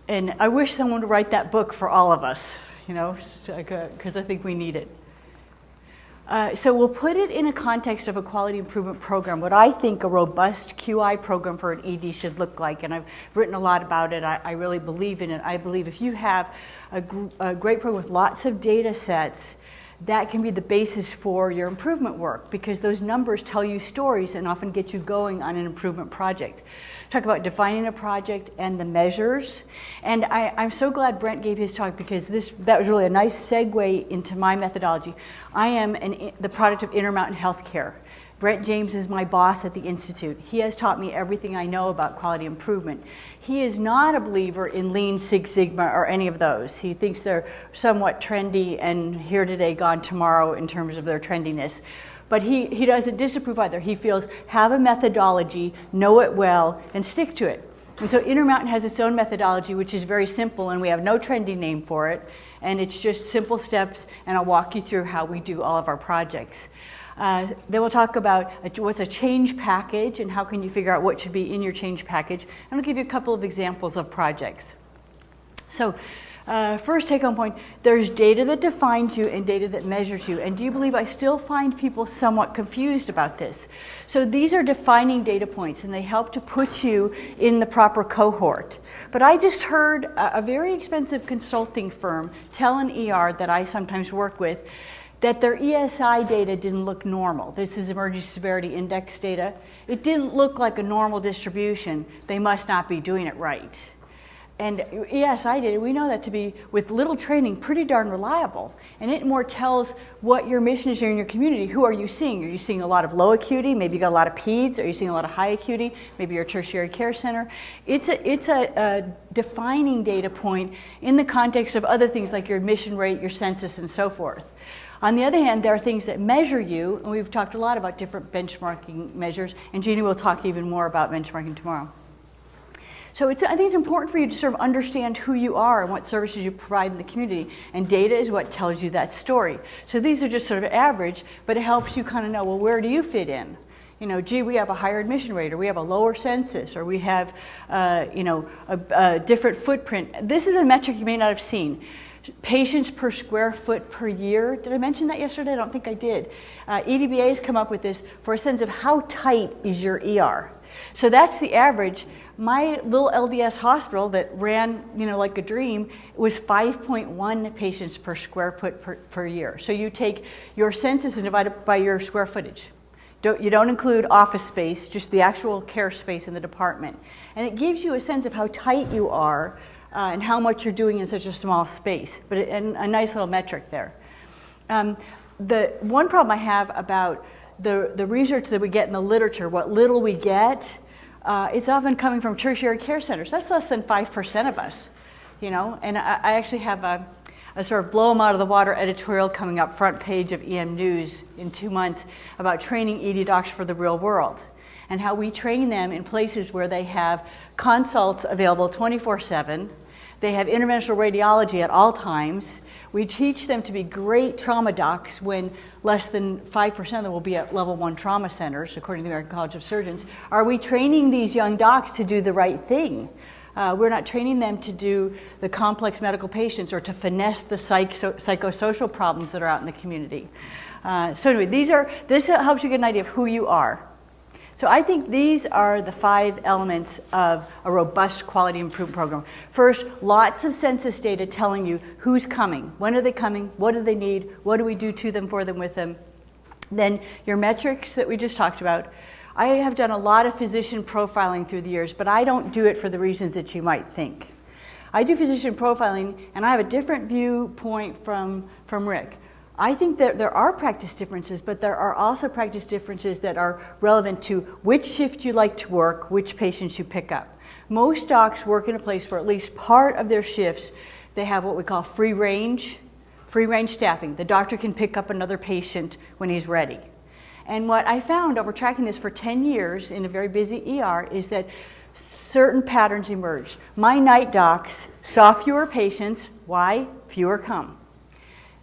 And I wish someone would write that book for all of us, you know, because I think we need it. So we'll put it in a context of a quality improvement program, what I think a robust QI program for an ED should look like. And I've written a lot about it. I really believe in it. I believe if you have a great program with lots of data sets, that can be the basis for your improvement work, because those numbers tell you stories and often get you going on an improvement project. Talk about defining a project and the measures. And I'm so glad Brent gave his talk, because that was really a nice segue into my methodology. I am the product of Intermountain Healthcare. Brent James is my boss at the Institute. He has taught me everything I know about quality improvement. He is not a believer in Lean Six Sigma or any of those. He thinks they're somewhat trendy and here today, gone tomorrow in terms of their trendiness. But he doesn't disapprove either. He feels, have a methodology, know it well, and stick to it. And so Intermountain has its own methodology, which is very simple, and we have no trendy name for it. And it's just simple steps, and I'll walk you through how we do all of our projects. Then we'll talk about what's a change package and how can you figure out what should be in your change package. And I'll give you a couple of examples of projects. So first take-home point, there's data that defines you and data that measures you. And do you believe I still find people somewhat confused about this? So these are defining data points, and they help to put you in the proper cohort. But I just heard a very expensive consulting firm tell an ER that I sometimes work with that their ESI data didn't look normal. This is Emergency Severity Index data. It didn't look like a normal distribution. They must not be doing it right. And ESI data, we know that to be, with little training, pretty darn reliable. And it more tells what your mission is in your community. Who are you seeing? Are you seeing a lot of low acuity? Maybe you got a lot of peds. Are you seeing a lot of high acuity? Maybe you're a tertiary care center. It's a defining data point in the context of other things like your admission rate, your census, and so forth. On the other hand, there are things that measure you, and we've talked a lot about different benchmarking measures, and Jeannie will talk even more about benchmarking tomorrow. So I think it's important for you to sort of understand who you are and what services you provide in the community, and data is what tells you that story. So these are just sort of average, but it helps you kind of know, well, where do you fit in? You know, gee, we have a higher admission rate, or we have a lower census, or we have, a different footprint. This is a metric you may not have seen. Patients per square foot per year. Did I mention that yesterday? I don't think I did. EDBA has come up with this for a sense of how tight is your ER. So that's the average. My little LDS hospital that ran, like a dream, was 5.1 patients per square foot per year. So you take your census and divide it by your square footage. You don't include office space, just the actual care space in the department. And it gives you a sense of how tight you are and how much you're doing in such a small space, but a nice little metric there. The one problem I have about the research that we get in the literature, what little we get, it's often coming from tertiary care centers. That's less than 5% of us, and I actually have a sort of blow them out of the water editorial coming up front page of EM News in 2 months about training ED docs for the real world, and how we train them in places where they have consults available 24/7. They have interventional radiology at all times. We teach them to be great trauma docs when less than 5% of them will be at level 1 trauma centers, according to the American College of Surgeons. Are we training these young docs to do the right thing? We're not training them to do the complex medical patients or to finesse the psychosocial problems that are out in the community. So anyway, this helps you get an idea of who you are. So I think these are the 5 elements of a robust quality improvement program. First, lots of census data telling you who's coming, when are they coming, what do they need, what do we do to them, for them, with them. Then your metrics that we just talked about. I have done a lot of physician profiling through the years, but I don't do it for the reasons that you might think. I do physician profiling, and I have a different viewpoint from Rick. I think that there are practice differences, but there are also practice differences that are relevant to which shift you like to work, which patients you pick up. Most docs work in a place where at least part of their shifts, they have what we call free range staffing. The doctor can pick up another patient when he's ready. And what I found over tracking this for 10 years in a very busy ER is that certain patterns emerged. My night docs saw fewer patients. Why? Fewer come.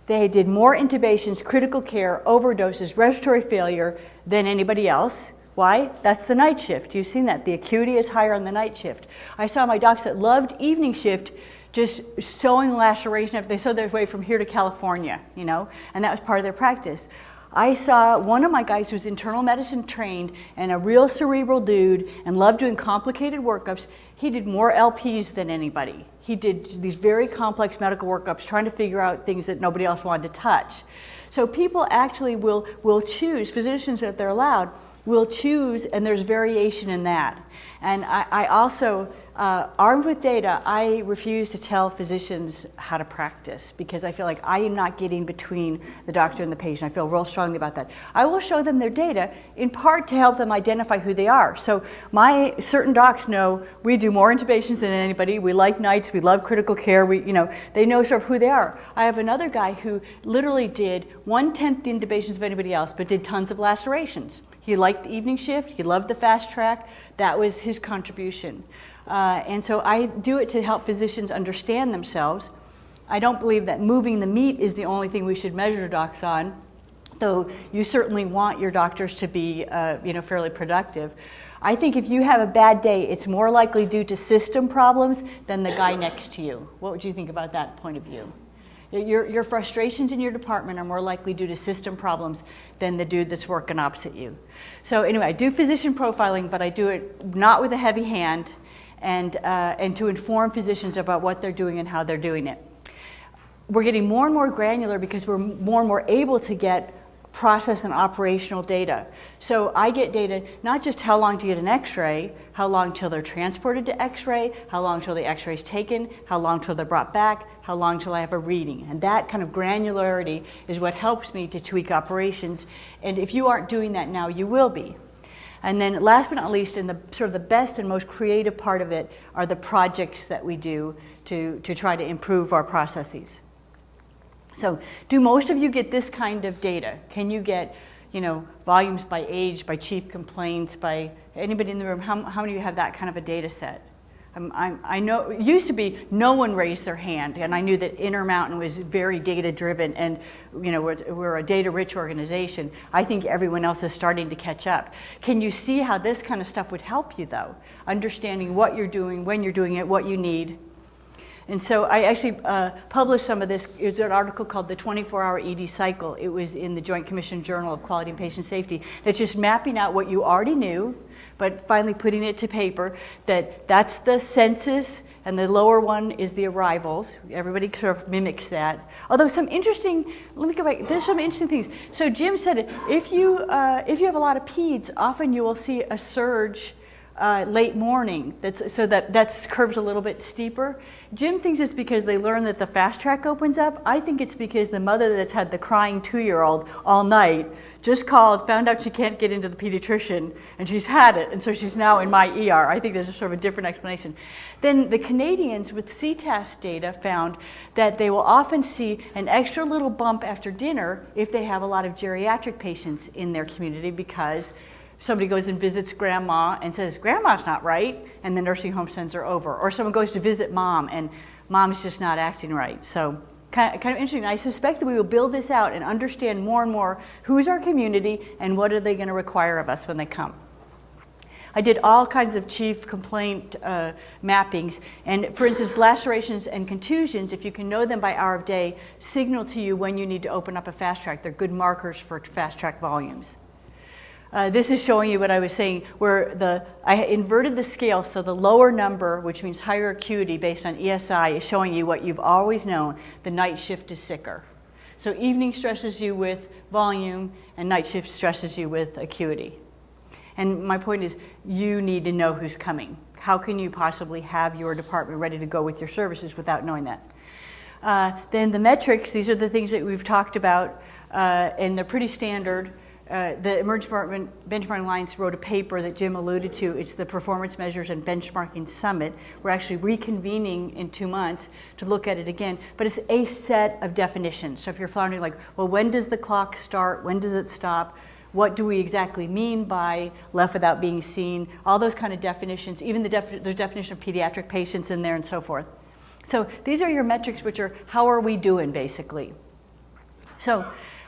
They did more intubations, critical care, overdoses, respiratory failure than anybody else. Why? That's the night shift. You've seen that. The acuity is higher on the night shift. I saw my docs that loved evening shift just sewing laceration. They sewed their way from here to California, you know, and that was part of their practice. I saw one of my guys who was internal medicine trained and a real cerebral dude and loved doing complicated workups. He did more LPs than anybody. He did these very complex medical workups trying to figure out things that nobody else wanted to touch. So people actually will choose, physicians, if they're allowed, will choose, and there's variation in that. And I also, armed with data, I refuse to tell physicians how to practice because I feel like I am not getting between the doctor and the patient. I feel real strongly about that. I will show them their data in part to help them identify who they are. So my certain docs know we do more intubations than anybody. We like nights. We love critical care. They know sort of who they are. I have another guy who literally did 1/10 the intubations of anybody else, but did tons of lacerations. He liked the evening shift. He loved the fast track. That was his contribution. And so I do it to help physicians understand themselves. I don't believe that moving the meat is the only thing we should measure docs on, though you certainly want your doctors to be fairly productive. I think if you have a bad day, it's more likely due to system problems than the guy next to you. What would you think about that point of view? Your frustrations in your department are more likely due to system problems than the dude that's working opposite you. So anyway, I do physician profiling, but I do it not with a heavy hand and to inform physicians about what they're doing and how they're doing it. We're getting more and more granular because we're more and more able to get process and operational data. So I get data, not just how long to get an x-ray, how long till they're transported to x-ray, how long till the x-ray's taken, how long till they're brought back, how long till I have a reading. And that kind of granularity is what helps me to tweak operations. And if you aren't doing that now, you will be. And then last but not least, and the sort of the best and most creative part of it are the projects that we do to try to improve our processes. So do most of you get this kind of data? Can you get, volumes by age, by chief complaints, by anybody in the room? How many of you have that kind of a data set? I know it used to be no one raised their hand, and I knew that Intermountain was very data driven, and we're a data rich organization. I think everyone else is starting to catch up. Can you see how this kind of stuff would help you though? Understanding what you're doing, when you're doing it, what you need. And so I actually published some of this. There's an article called The 24-Hour ED Cycle. It was in the Joint Commission Journal of Quality and Patient Safety. That's just mapping out what you already knew, but finally putting it to paper, that's the census, and the lower one is the arrivals. Everybody sort of mimics that. Although let me go back, there's some interesting things. So Jim said it, if you have a lot of peds, often you will see a surge late morning. That curve's a little bit steeper. Jim thinks it's because they learn that the fast track opens up. I think it's because the mother that's had the crying 2-year-old all night just called, found out she can't get into the pediatrician, and she's had it, and so she's now in my ER. I think there's a sort of a different explanation. Then the Canadians with CTAS data found that they will often see an extra little bump after dinner if they have a lot of geriatric patients in their community because somebody goes and visits grandma and says, grandma's not right, and the nursing home sends her over. Or someone goes to visit mom, and mom's just not acting right. So kind of interesting. I suspect that we will build this out and understand more and more who's our community and what are they going to require of us when they come. I did all kinds of chief complaint mappings, and for instance, lacerations and contusions, if you can know them by hour of day, signal to you when you need to open up a fast track. They're good markers for fast track volumes. This is showing you what I was saying, where I inverted the scale, so the lower number, which means higher acuity based on ESI, is showing you what you've always known, the night shift is sicker. So evening stresses you with volume, and night shift stresses you with acuity. And my point is, you need to know who's coming. How can you possibly have your department ready to go with your services without knowing that? Then the metrics, these are the things that we've talked about, and they're pretty standard. The Emergency Department Benchmarking Alliance wrote a paper that Jim alluded to. It's the Performance Measures and Benchmarking Summit. We're actually reconvening in 2 months to look at it again. But it's a set of definitions. So if you're floundering like, well, when does the clock start? When does it stop? What do we exactly mean by left without being seen? All those kind of definitions, even there's definition of pediatric patients in there and so forth. So these are your metrics, which are how are we doing, basically. So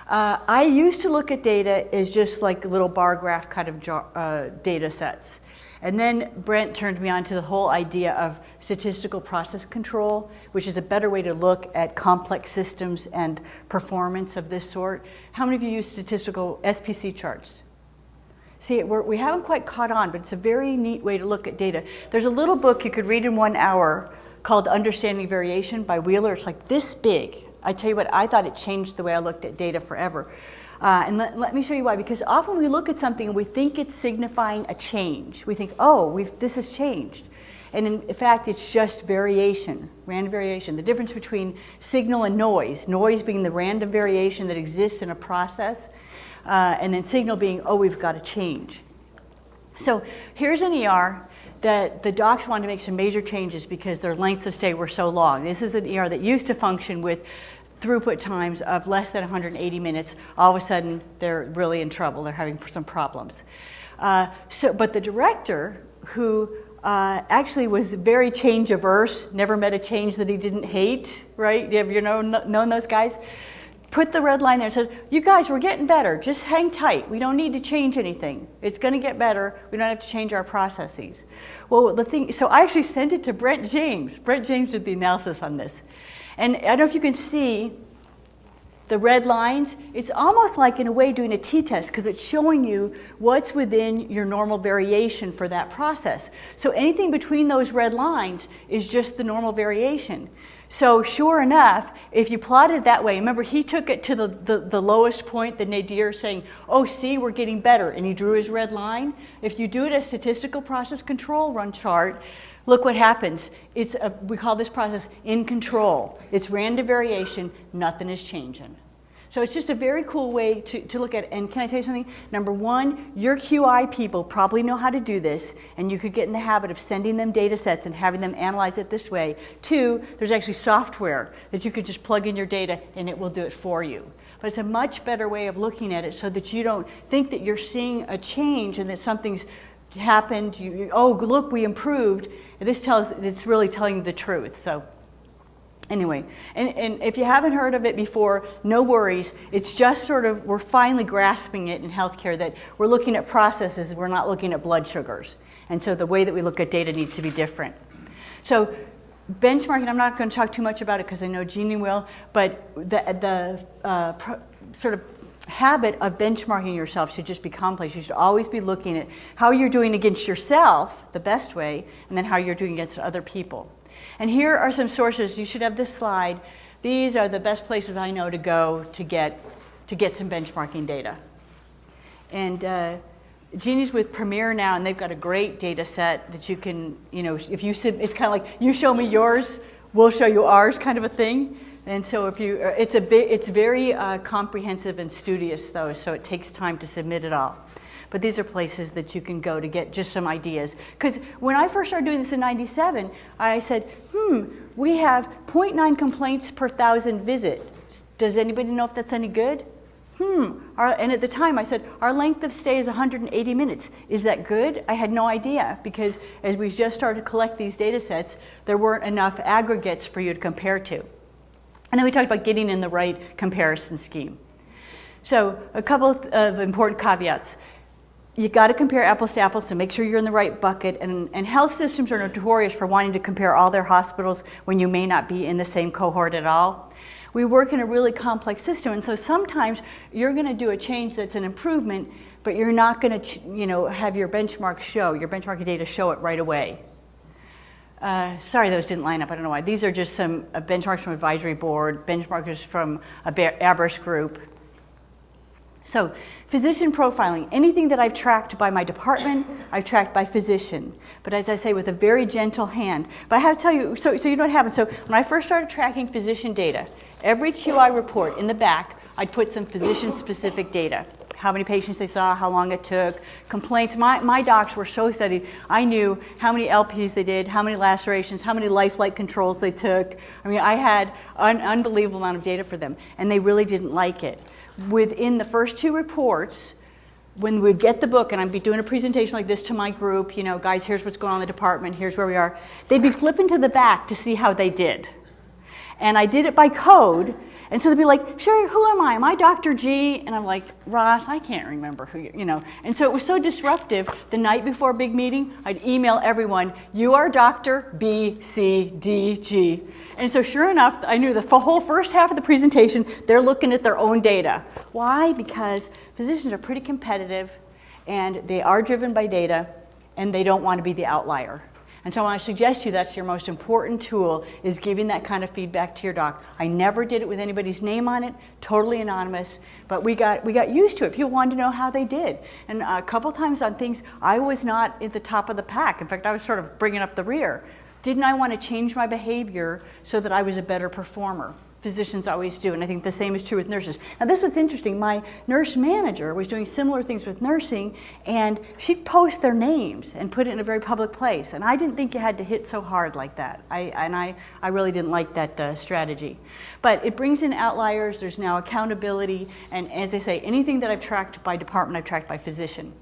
I used to look at data as just like little bar graph kind of data sets. And then Brent turned me on to the whole idea of statistical process control, which is a better way to look at complex systems and performance of this sort. How many of you use statistical SPC charts? See, we haven't quite caught on, but it's a very neat way to look at data. There's a little book you could read in 1 hour called Understanding Variation by Wheeler. It's like this big. I tell you what, I thought it changed the way I looked at data forever. And let me show you why, because often we look at something and we think it's signifying a change. We think, oh, this has changed. And in fact, it's just variation, random variation. The difference between signal and noise being the random variation that exists in a process, and then signal being, oh, we've got to change. So here's an ER that the docs wanted to make some major changes because their lengths of stay were so long. This is an ER that used to function with throughput times of less than 180 minutes. All of a sudden, they're really in trouble. They're having some problems. But the director, who actually was very change averse, never met a change that he didn't hate, right? Have you known those guys? Put the red line there and said, you guys, we're getting better. Just hang tight. We don't need to change anything. It's going to get better. We don't have to change our processes. Well, so I actually sent it to Brent James. Brent James did the analysis on this. And I don't know if you can see the red lines. It's almost like, in a way, doing a t-test, because it's showing you what's within your normal variation for that process. So anything between those red lines is just the normal variation. So sure enough, if you plot it that way, remember he took it to the lowest point, the nadir, saying, oh, see, we're getting better, and he drew his red line. If you do it as statistical process control run chart, look what happens. We call this process in control. It's random variation, nothing is changing. So it's just a very cool way to look at it. And can I tell you something? Number one, your QI people probably know how to do this, and you could get in the habit of sending them data sets and having them analyze it this way. Two, there's actually software that you could just plug in your data and it will do it for you. But it's a much better way of looking at it so that you don't think that you're seeing a change and that something's happened. Oh, look, we improved. And it's really telling the truth. So anyway, and if you haven't heard of it before, no worries. It's just sort of, we're finally grasping it in healthcare that we're looking at processes, we're not looking at blood sugars. And so the way that we look at data needs to be different. So benchmarking, I'm not going to talk too much about it because I know Jeannie will, but the sort of habit of benchmarking yourself should just be commonplace. You should always be looking at how you're doing against yourself, the best way, and then how you're doing against other people. And here are some sources. You should have this slide. These are the best places I know to go to get some benchmarking data. And Jeannie's with Premier now, and they've got a great data set that you can, if you it's kind of like you show me yours, we'll show you ours kind of a thing. And so it's very comprehensive and studious though, so it takes time to submit it all. But these are places that you can go to get just some ideas. Because when I first started doing this in '97, I said, we have 0.9 complaints per 1,000 visits. Does anybody know if that's any good? And at the time I said, our length of stay is 180 minutes. Is that good? I had no idea, because as we just started to collect these data sets, there weren't enough aggregates for you to compare to. And then we talked about getting in the right comparison scheme. So a couple of important caveats. You got to compare apples to apples to make sure you're in the right bucket. And health systems are notorious for wanting to compare all their hospitals when you may not be in the same cohort at all. We work in a really complex system, and so sometimes you're going to do a change that's an improvement, but you're not going to have your benchmark data show it right away. Sorry, those didn't line up. I don't know why. These are just some benchmarks from advisory board, benchmarkers from a ABRS group. So physician profiling, anything that I've tracked by my department, I've tracked by physician. But as I say, with a very gentle hand. But I have to tell you, so you know what happened. So when I first started tracking physician data, every QI report in the back, I'd put some physician-specific data. How many patients they saw, how long it took, complaints. My docs were so studied. I knew how many LPs they did, how many lacerations, how many lifelike controls they took. I mean, I had an unbelievable amount of data for them, and they really didn't like it. Within the first two reports, when we'd get the book and I'd be doing a presentation like this to my group, guys, here's what's going on in the department, here's where we are, they'd be flipping to the back to see how they did. And I did it by code, And so they'd be like, Shari, who am I? Am I Dr. G? And I'm like, Ross, I can't remember who you know. And so it was so disruptive. The night before a big meeting, I'd email everyone, you are Dr. B, C, D, G. And so sure enough, I knew the whole first half of the presentation, they're looking at their own data. Why? Because physicians are pretty competitive, and they are driven by data, and they don't want to be the outlier. And so I want to suggest to you that's your most important tool, is giving that kind of feedback to your doc. I never did it with anybody's name on it, totally anonymous, but we got used to it. People wanted to know how they did. And a couple times on things, I was not at the top of the pack. In fact, I was sort of bringing up the rear. Didn't I want to change my behavior so that I was a better performer? Physicians always do, and I think the same is true with nurses. Now this is what's interesting. My nurse manager was doing similar things with nursing, and she'd post their names and put it in a very public place, and I didn't think you had to hit so hard like that. I really didn't like that strategy. But it brings in outliers, there's now accountability, and as I say, anything that I've tracked by department, I've tracked by physician.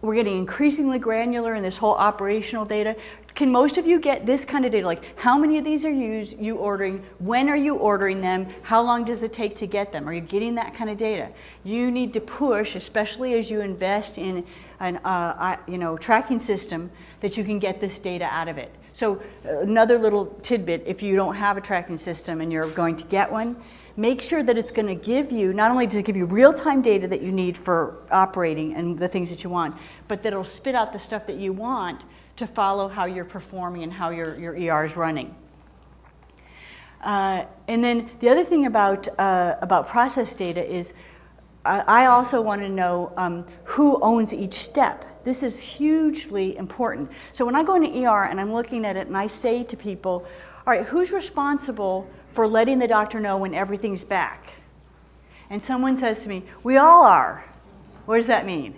We're getting increasingly granular in this whole operational data. Can most of you get this kind of data, like how many of these are you ordering, when are you ordering them, how long does it take to get them? Are you getting that kind of data? You need to push, especially as you invest in an tracking system, that you can get this data out of it. So another little tidbit, if you don't have a tracking system and you're going to get one, make sure that it's going to give you, not only does it give you real-time data that you need for operating and the things that you want, but that it'll spit out the stuff that you want to follow how you're performing and how your ER is running. And then the other thing about process data is I also want to know who owns each step. This is hugely important. So when I go into ER and I'm looking at it and I say to people, all right, who's responsible for letting the doctor know when everything's back? And someone says to me, we all are. What does that mean?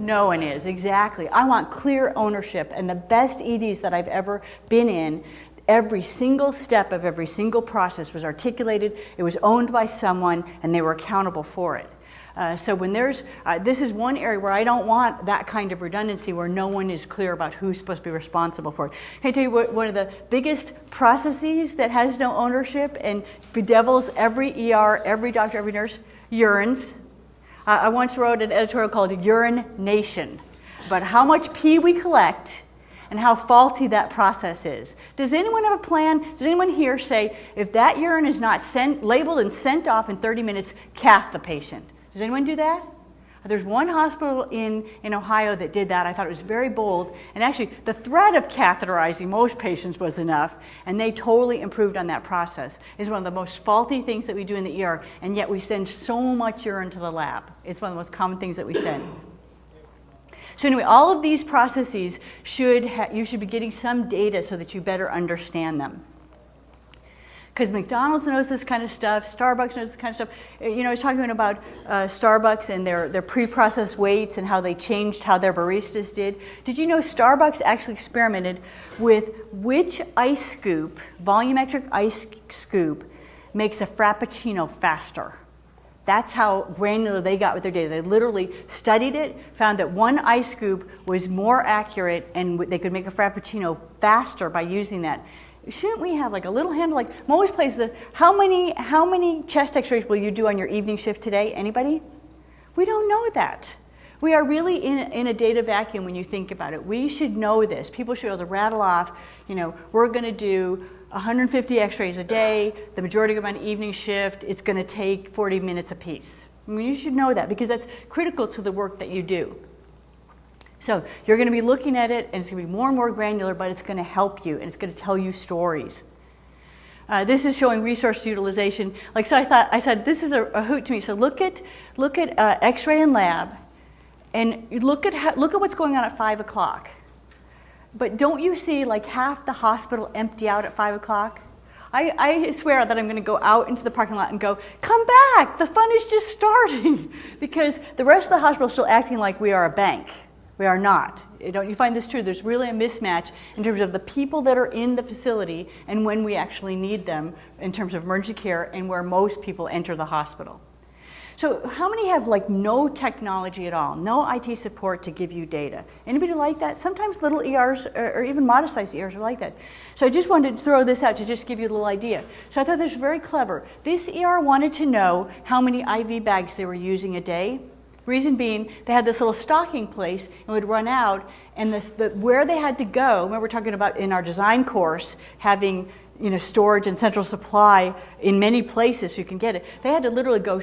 No one is, exactly. I want clear ownership, and the best EDs that I've ever been in, every single step of every single process was articulated, it was owned by someone, and they were accountable for it. So when there's, this is one area where I don't want that kind of redundancy where no one is clear about who's supposed to be responsible for it. Can I tell you what, one of the biggest processes that has no ownership and bedevils every ER, every doctor, every nurse? Urines. I once wrote an editorial called Urine Nation, about how much pee we collect and how faulty that process is. Does anyone have a plan? Does anyone here say, if that urine is not labeled and sent off in 30 minutes, cath the patient? Does anyone do that? There's one hospital in Ohio that did that. I thought it was very bold. And actually, the threat of catheterizing most patients was enough, and they totally improved on that process. It's one of the most faulty things that we do in the ER, and yet we send so much urine to the lab. It's one of the most common things that we send. So anyway, all of these processes you should be getting some data so that you better understand them. Because McDonald's knows this kind of stuff, Starbucks knows this kind of stuff. You know, I was talking about Starbucks and their pre-processed weights and how they changed how their baristas did. Did you know Starbucks actually experimented with which ice scoop, volumetric ice scoop, makes a Frappuccino faster? That's how granular they got with their data. They literally studied it, found that one ice scoop was more accurate and they could make a Frappuccino faster by using that. Shouldn't we have like a little handle, like most places, how many chest x-rays will you do on your evening shift today? Anybody? We don't know that. We are really in a data vacuum when you think about it. We should know this. People should be able to rattle off, you know, we're going to do 150 x-rays a day, the majority of them on evening shift, it's going to take 40 minutes apiece. I mean, you should know that because that's critical to the work that you do. So you're going to be looking at it, and it's going to be more and more granular, but it's going to help you, and it's going to tell you stories. This is showing resource utilization. Like, so I said, this is a hoot to me. So look at X-ray and lab, and look at what's going on at 5 o'clock. But don't you see like half the hospital empty out at 5 o'clock? I swear that I'm going to go out into the parking lot and go, come back, the fun is just starting. Because the rest of the hospital is still acting like we are a bank. We are not. Don't you find this true? There's really a mismatch in terms of the people that are in the facility and when we actually need them in terms of emergency care and where most people enter the hospital. So how many have like no technology at all, no IT support to give you data? Anybody like that? Sometimes little ERs or even modest-sized ERs are like that. So I just wanted to throw this out to just give you a little idea. So I thought this was very clever. This ER wanted to know how many IV bags they were using a day. Reason being, they had this little stocking place and would run out, and where they had to go, remember we're talking about in our design course, having storage and central supply in many places so you can get it. They had to literally go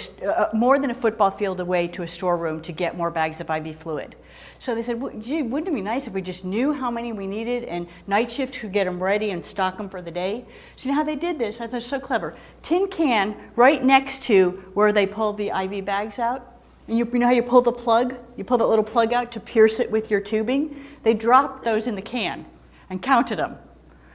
more than a football field away to a storeroom to get more bags of IV fluid. So they said, well, gee, wouldn't it be nice if we just knew how many we needed and night shift could get them ready and stock them for the day? So you know how they did this? I thought it was so clever. Tin can right next to where they pulled the IV bags out. And you know how you pull the plug? You pull that little plug out to pierce it with your tubing? They dropped those in the can and counted them.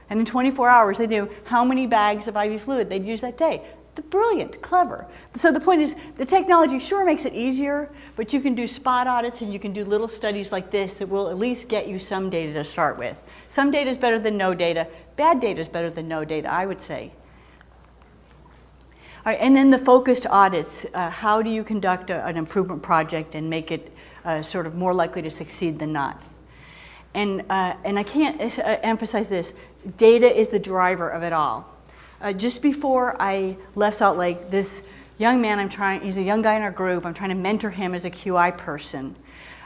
And in 24 hours, they knew how many bags of IV fluid they'd use that day. Brilliant, clever. So the point is, the technology sure makes it easier, but you can do spot audits and you can do little studies like this that will at least get you some data to start with. Some data is better than no data. Bad data is better than no data, I would say. All right, and then the focused audits. How do you conduct an improvement project and make it sort of more likely to succeed than not? And I can't emphasize this. Data is the driver of it all. Just before I left Salt Lake, this young man he's a young guy in our group, I'm trying to mentor him as a QI person.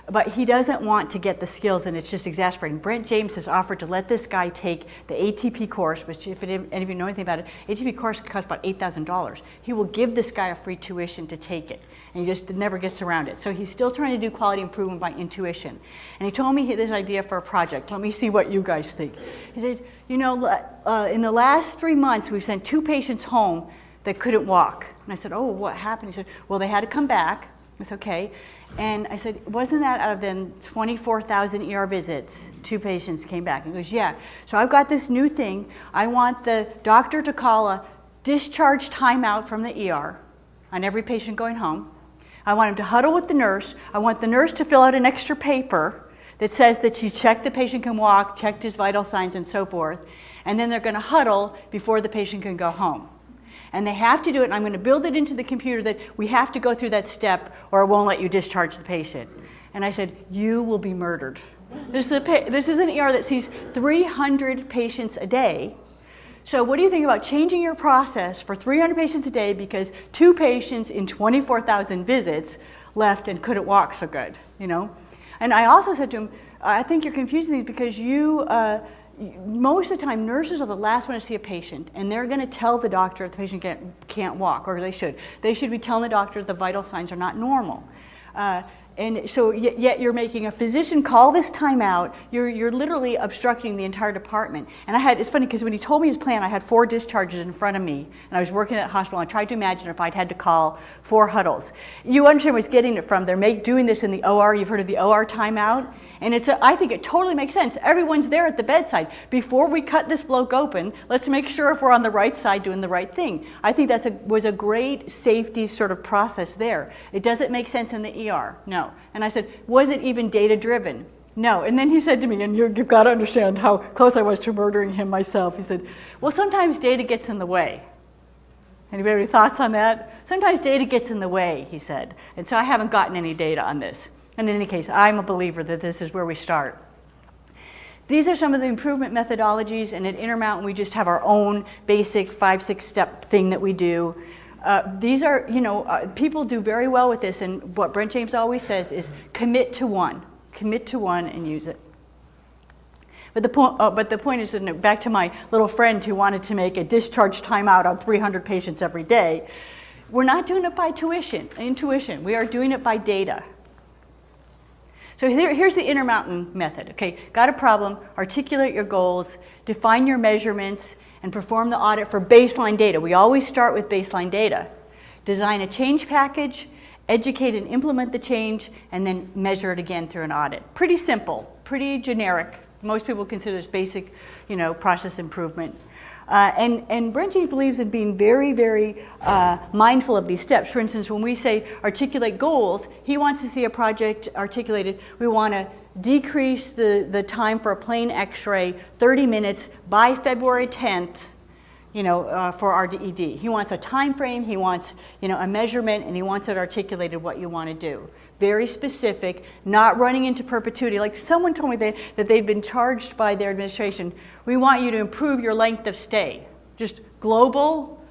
But he doesn't want to get the skills, and it's just exasperating. Brent James has offered to let this guy take the ATP course, which if any of you know anything about it, ATP course costs about $8,000. He will give this guy a free tuition to take it, and he just never gets around it. So he's still trying to do quality improvement by intuition. And he told me this idea for a project. Let me see what you guys think. He said, in the last 3 months, we've sent 2 patients home that couldn't walk. And I said, oh, what happened? He said, well, they had to come back. It's okay. And I said, wasn't that out of then 24,000 ER visits, 2 patients came back? He goes, yeah. So I've got this new thing. I want the doctor to call a discharge timeout from the ER on every patient going home. I want him to huddle with the nurse. I want the nurse to fill out an extra paper that says that she's checked the patient can walk, checked his vital signs, and so forth. And then they're going to huddle before the patient can go home. And they have to do it, and I'm going to build it into the computer that we have to go through that step or it won't let you discharge the patient. And I said, you will be murdered. This is an ER that sees 300 patients a day. So what do you think about changing your process for 300 patients a day because 2 patients in 24,000 visits left and couldn't walk so good, And I also said to him, I think you're confusing these because most of the time, nurses are the last one to see a patient, and they're going to tell the doctor if the patient can't walk, or they should. They should be telling the doctor the vital signs are not normal. And so yet you're making a physician call this timeout. You're literally obstructing the entire department. And it's funny because when he told me his plan, I had 4 discharges in front of me, and I was working at the hospital. And I tried to imagine if I'd had to call 4 huddles. You understand where he's getting it from. They're doing this in the OR. You've heard of the OR timeout? And I think it totally makes sense. Everyone's there at the bedside. Before we cut this bloke open, let's make sure if we're on the right side doing the right thing. I think that was a great safety sort of process there. It doesn't make sense in the ER, no. And I said, was it even data driven? No. And then he said to me, and you've got to understand how close I was to murdering him myself. He said, well, sometimes data gets in the way. Anybody have any thoughts on that? Sometimes data gets in the way, he said. And so I haven't gotten any data on this. And in any case, I'm a believer that this is where we start. These are some of the improvement methodologies, and at Intermountain we just have our own basic 5-6 step thing that we do. These are, people do very well with this, and what Brent James always says is commit to one and use it. But the point is, back to my little friend who wanted to make a discharge timeout on 300 patients every day, we're not doing it by intuition. We are doing it by data. So here's the Intermountain method. Okay, got a problem, articulate your goals, define your measurements, and perform the audit for baseline data. We always start with baseline data. Design a change package, educate and implement the change, and then measure it again through an audit. Pretty simple, pretty generic. Most people consider this basic, process improvement. And Brent James believes in being very, very mindful of these steps. For instance, when we say articulate goals, he wants to see a project articulated. We want to decrease the time for a plain x-ray 30 minutes by February 10th for our DED. He wants a time frame, he wants, a measurement, and he wants it articulated what you want to do. Very specific, not running into perpetuity. Like someone told me that they've been charged by their administration, we want you to improve your length of stay. Just global,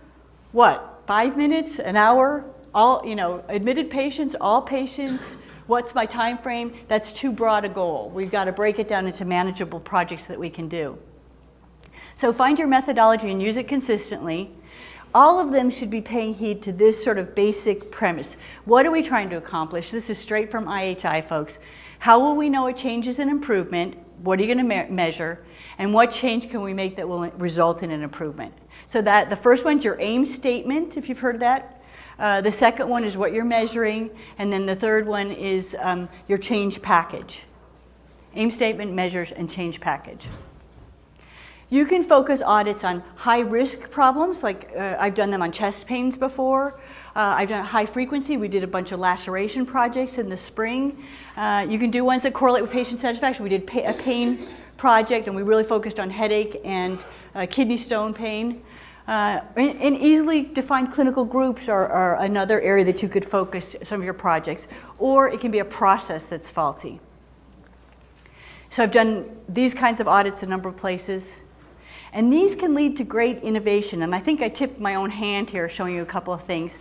what, 5 minutes, an hour, all, admitted patients, all patients, what's my time frame? That's too broad a goal. We've got to break it down into manageable projects that we can do. So find your methodology and use it consistently. All of them should be paying heed to this sort of basic premise. What are we trying to accomplish? This is straight from IHI, folks. How will we know a change is an improvement? What are you going to measure? And what change can we make that will result in an improvement? So that the first one's your aim statement, if you've heard of that. The second one is what you're measuring. And then the third one is your change package. Aim statement, measures, and change package. You can focus audits on high-risk problems, like I've done them on chest pains before. I've done high frequency. We did a bunch of laceration projects in the spring. You can do ones that correlate with patient satisfaction. We did a pain project, and we really focused on headache and kidney stone pain. And easily defined clinical groups are another area that you could focus some of your projects. Or it can be a process that's faulty. So I've done these kinds of audits a number of places. And these can lead to great innovation. And I think I tipped my own hand here showing you a couple of things.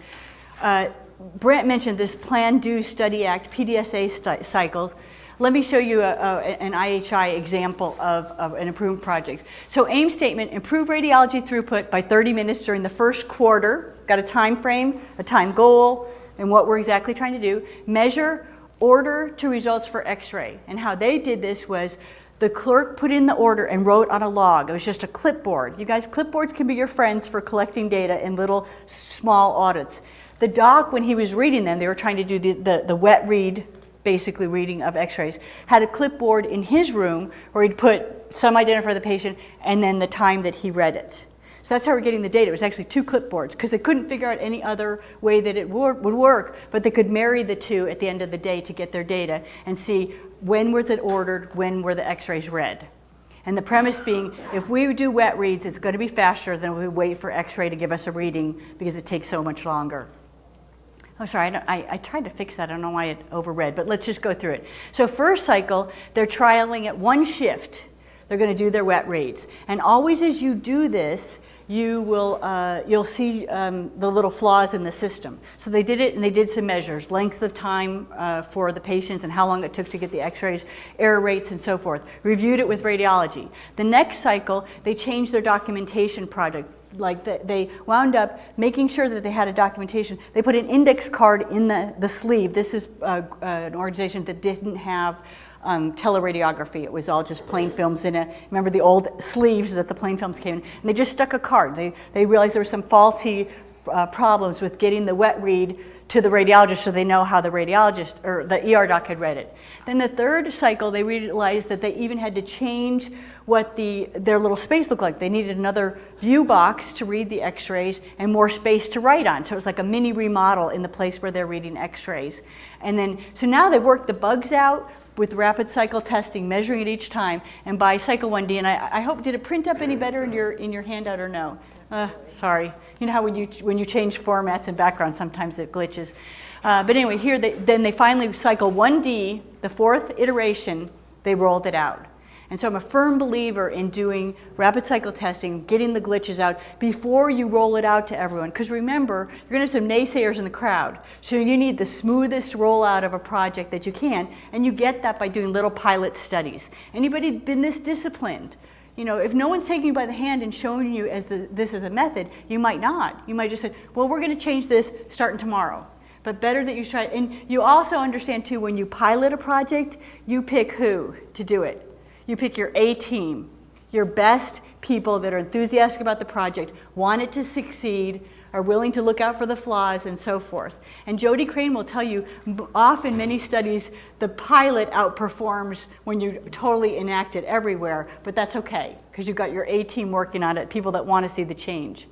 Brent mentioned this Plan, Do, Study, Act, PDSA cycles. Let me show you an IHI example of an improvement project. So aim statement, improve radiology throughput by 30 minutes during the first quarter. Got a time frame, a time goal, and what we're exactly trying to do. Measure, order to results for x-ray. And how they did this was the clerk put in the order and wrote on a log. It was just a clipboard. You guys, clipboards can be your friends for collecting data in little small audits. The doc, when he was reading them, they were trying to do the wet read, basically reading of x-rays, had a clipboard in his room where he'd put some identifier of the patient and then the time that he read it. So that's how we're getting the data. It was actually 2 clipboards because they couldn't figure out any other way that it would work, but they could marry the 2 at the end of the day to get their data and see when was it ordered, when were the x-rays read. And the premise being, if we do wet reads, it's going to be faster than we wait for x-ray to give us a reading because it takes so much longer. Oh, sorry, I tried to fix that. I don't know why it overread, but let's just go through it. So first cycle, they're trialing at 1 shift. They're going to do their wet reads. And always as you do this, you'll see the little flaws in the system. So they did it, and they did some measures, length of time for the patients and how long it took to get the x-rays, error rates, and so forth. Reviewed it with radiology. The next cycle, they changed their documentation project. Like they wound up making sure that they had a documentation. They put an index card in the sleeve. This is an organization that didn't have teleradiography. It was all just plain films in it. Remember the old sleeves that the plain films came in? And they just stuck a card. They realized there were some faulty problems with getting the wet read to the radiologist so they know how the radiologist or the ER doc had read it. Then the third cycle, they realized that they even had to change what their little space looked like. They needed another view box to read the x-rays and more space to write on. So it was like a mini remodel in the place where they're reading x-rays. And then, so now they've worked the bugs out with rapid cycle testing, measuring it each time, and by cycle 1D, and I hope, did it print up any better in your handout or no? Sorry. You know how when you change formats and backgrounds, sometimes it glitches. But anyway, here then they finally cycle 1D, the 4th iteration, they rolled it out. And so I'm a firm believer in doing rapid cycle testing, getting the glitches out before you roll it out to everyone. Because remember, you're going to have some naysayers in the crowd. So you need the smoothest rollout of a project that you can, and you get that by doing little pilot studies. Anybody been this disciplined? You know, if no one's taking you by the hand and showing you this as a method, you might not. You might just say, well, we're going to change this starting tomorrow. But better that you try. And you also understand, too, when you pilot a project, you pick who to do it. You pick your A team, your best people that are enthusiastic about the project, want it to succeed, are willing to look out for the flaws, and so forth. And Jody Crane will tell you, often many studies, the pilot outperforms when you totally enact it everywhere, but that's okay, because you've got your A team working on it, people that want to see the change.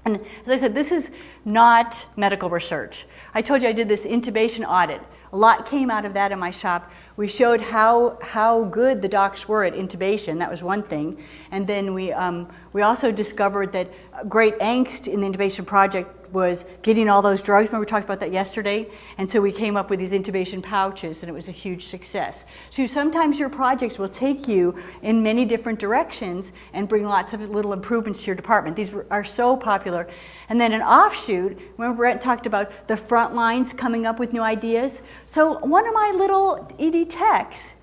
And as I said, this is not medical research. I told you I did this intubation audit. A lot came out of that in my shop. We showed how good the docs were at intubation. That was one thing. And then we also discovered that great angst in the intubation project was getting all those drugs. Remember we talked about that yesterday? And so we came up with these intubation pouches, and it was a huge success. So sometimes your projects will take you in many different directions and bring lots of little improvements to your department. These are so popular. And then an offshoot, remember Brent talked about the front lines coming up with new ideas? So one of my little ED techs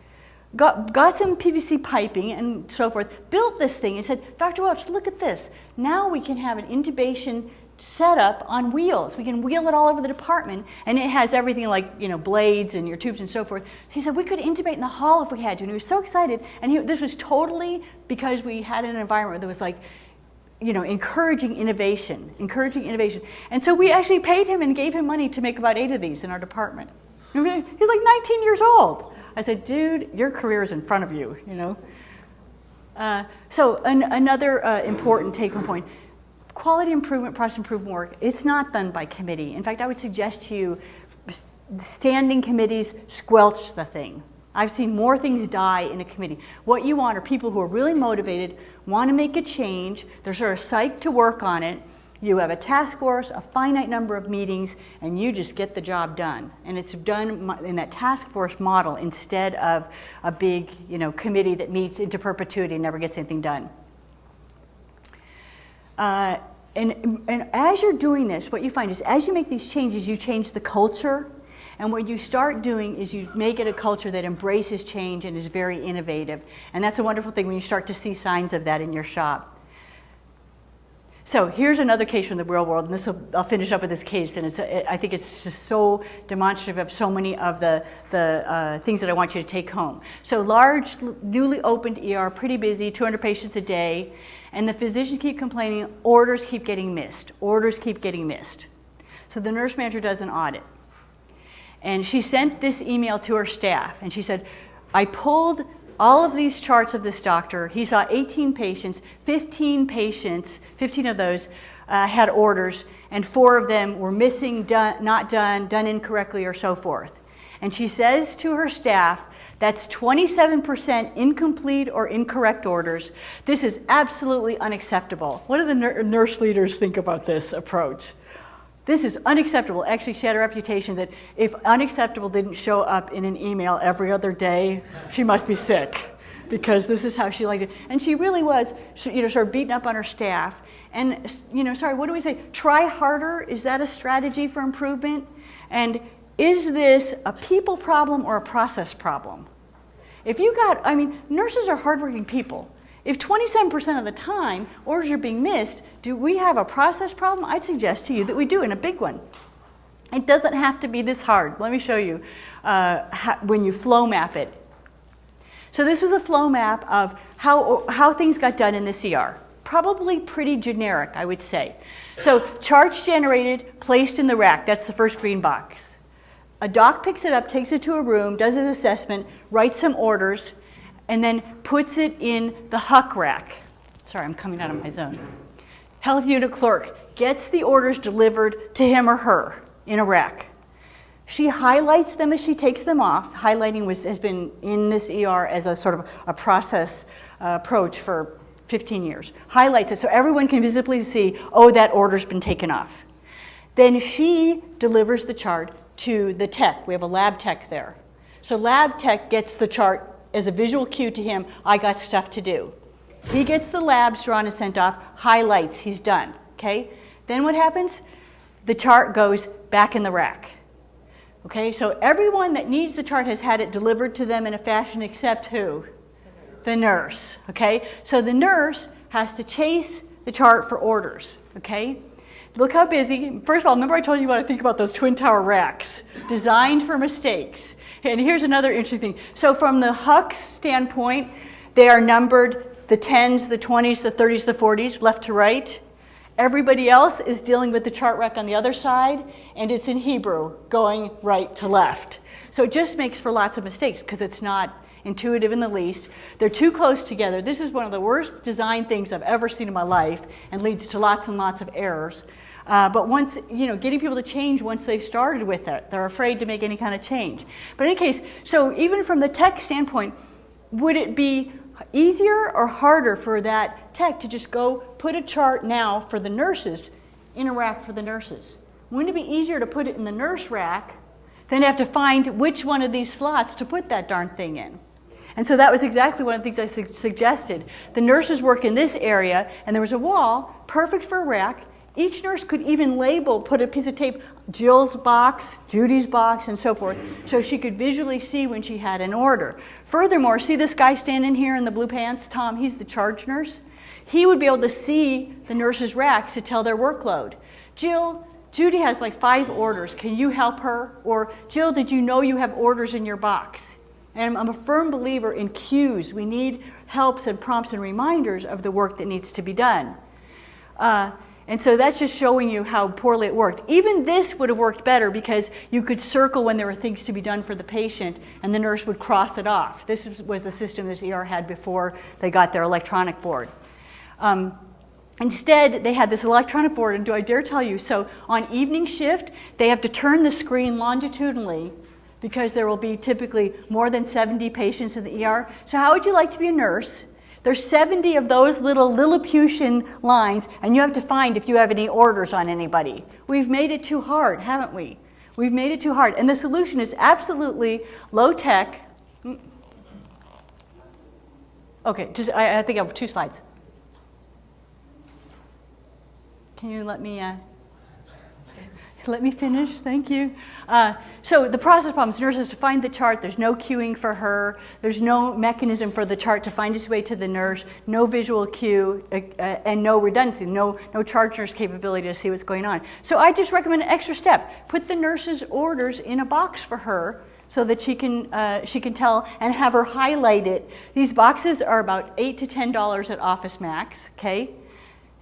got some PVC piping and so forth, built this thing and said, Dr. Welch, look at this. Now we can have an intubation setup on wheels. We can wheel it all over the department, and it has everything like, you know, blades and your tubes and so forth. So he said we could intubate in the hall if we had to, and he was so excited. And this was totally because we had an environment that was like, you know, encouraging innovation. And so we actually paid him and gave him money to make about 8 of these in our department. He was like 19 years old. I said, dude, your career is in front of you, you know. So another important take-home point. Quality improvement, process improvement work, it's not done by committee. In fact, I would suggest to you, standing committees squelch the thing. I've seen more things die in a committee. What you want are people who are really motivated, want to make a change, they're sort of psyched to work on it. You have a task force, a finite number of meetings, and you just get the job done. And it's done in that task force model instead of a big, you know, committee that meets into perpetuity and never gets anything done. And as you're doing this, what you find is as you make these changes, you change the culture. And what you start doing is you make it a culture that embraces change and is very innovative. And that's a wonderful thing when you start to see signs of that in your shop. So here's another case from the real world, and I'll finish up with this case, and I think it's just so demonstrative of so many of the things that I want you to take home. So large, newly opened ER, pretty busy, 200 patients a day, and the physicians keep complaining, orders keep getting missed. So the nurse manager does an audit. And she sent this email to her staff, and she said, I pulled all of these charts of this doctor. He saw 18 patients, 15 of those had orders, and 4 of them were missing, not done incorrectly, or so forth. And she says to her staff, that's 27% incomplete or incorrect orders. This is absolutely unacceptable. What do the nurse leaders think about this approach? This is unacceptable. Actually, she had a reputation that if unacceptable didn't show up in an email every other day, she must be sick, because this is how she liked it. And she really was, you know, sort of beaten up on her staff. And, you know, sorry, what do we say? Try harder. Is that a strategy for improvement? And is this a people problem or a process problem? If you got, I mean, nurses are hardworking people. If 27% of the time orders are being missed, do we have a process problem? I'd suggest to you that we do, and a big one. It doesn't have to be this hard. Let me show you when you flow map it. So this was a flow map of how things got done in the CR. Probably pretty generic, I would say. So charts generated, placed in the rack. That's the first green box. A doc picks it up, takes it to a room, does his assessment, writes some orders, and then puts it in the HUC rack. Sorry, I'm coming out of my zone. Health unit clerk gets the orders delivered to him or her in a rack. She highlights them as she takes them off. Highlighting has been in this ER as a sort of a process approach for 15 years. Highlights it so everyone can visibly see, oh, that order's been taken off. Then she delivers the chart to the tech. We have a lab tech there. So lab tech gets the chart as a visual cue to him, I got stuff to do. He gets the labs drawn and sent off, highlights, he's done, okay? Then what happens? The chart goes back in the rack. Okay, so everyone that needs the chart has had it delivered to them in a fashion except who? The nurse, okay? So the nurse has to chase the chart for orders, okay? Look how busy. First of all, remember I told you what I think about those twin tower racks, designed for mistakes. And here's another interesting thing. So from the HUC standpoint, they are numbered the 10s, the 20s, the 30s, the 40s, left to right. Everybody else is dealing with the chart rack on the other side, and it's in Hebrew, going right to left. So it just makes for lots of mistakes because it's not intuitive in the least. They're too close together. This is one of the worst design things I've ever seen in my life and leads to lots and lots of errors. But once, getting people to change once they've started with it, they're afraid to make any kind of change. But in any case, so even from the tech standpoint, would it be easier or harder for that tech to just go put a chart now for the nurses in a rack for the nurses? Wouldn't it be easier to put it in the nurse rack than to have to find which one of these slots to put that darn thing in? And so that was exactly one of the things I suggested. The nurses work in this area, and there was a wall, perfect for a rack. Each nurse could even label, put a piece of tape, Jill's box, Judy's box, and so forth, so she could visually see when she had an order. Furthermore, see this guy standing here in the blue pants, Tom? He's the charge nurse. He would be able to see the nurses' racks to tell their workload. Jill, Judy has like 5 orders. Can you help her? Or, Jill, did you know you have orders in your box? And I'm a firm believer in cues. We need helps and prompts and reminders of the work that needs to be done. And so that's just showing you how poorly it worked. Even this would have worked better because you could circle when there were things to be done for the patient and the nurse would cross it off. This was the system this ER had before they got their electronic board. Instead, they had this electronic board, and do I dare tell you, so on evening shift, they have to turn the screen longitudinally because there will be typically more than 70 patients in the ER. So how would you like to be a nurse? There's 70 of those little Lilliputian lines, and you have to find if you have any orders on anybody. We've made it too hard, haven't we? We've made it too hard. And the solution is absolutely low tech. Okay, I think I have 2 slides. Can you let me finish? Thank you. So the process problems, nurses to find the chart, there's no queuing for her, there's no mechanism for the chart to find its way to the nurse, no visual cue, and no redundancy, no charge nurse capability to see what's going on. So I just recommend an extra step. Put the nurse's orders in a box for her so that she can tell and have her highlight it. These boxes are about $8 to $10 at Office Max, okay?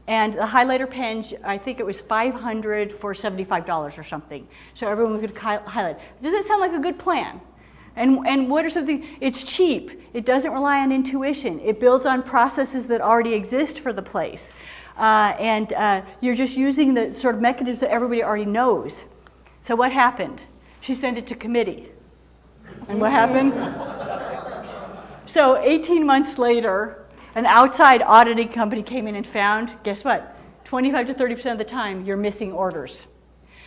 And the highlighter pen, I think it was $500 for $75 or something. So everyone could highlight. Does that sound like a good plan? And what are something? It's cheap. It doesn't rely on intuition. It builds on processes that already exist for the place. You're just using the sort of mechanisms that everybody already knows. So what happened? She sent it to committee. And what happened? So 18 months later, an outside auditing company came in and found, guess what? 25 to 30% of the time, you're missing orders.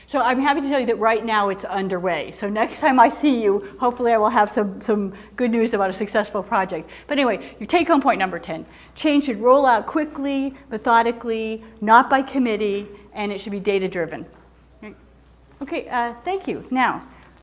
So I'm happy to tell you that right now it's underway. So next time I see you, hopefully I will have some good news about a successful project. But anyway, your take-home point number 10. Change should roll out quickly, methodically, not by committee, and it should be data-driven. Okay, thank you. Now,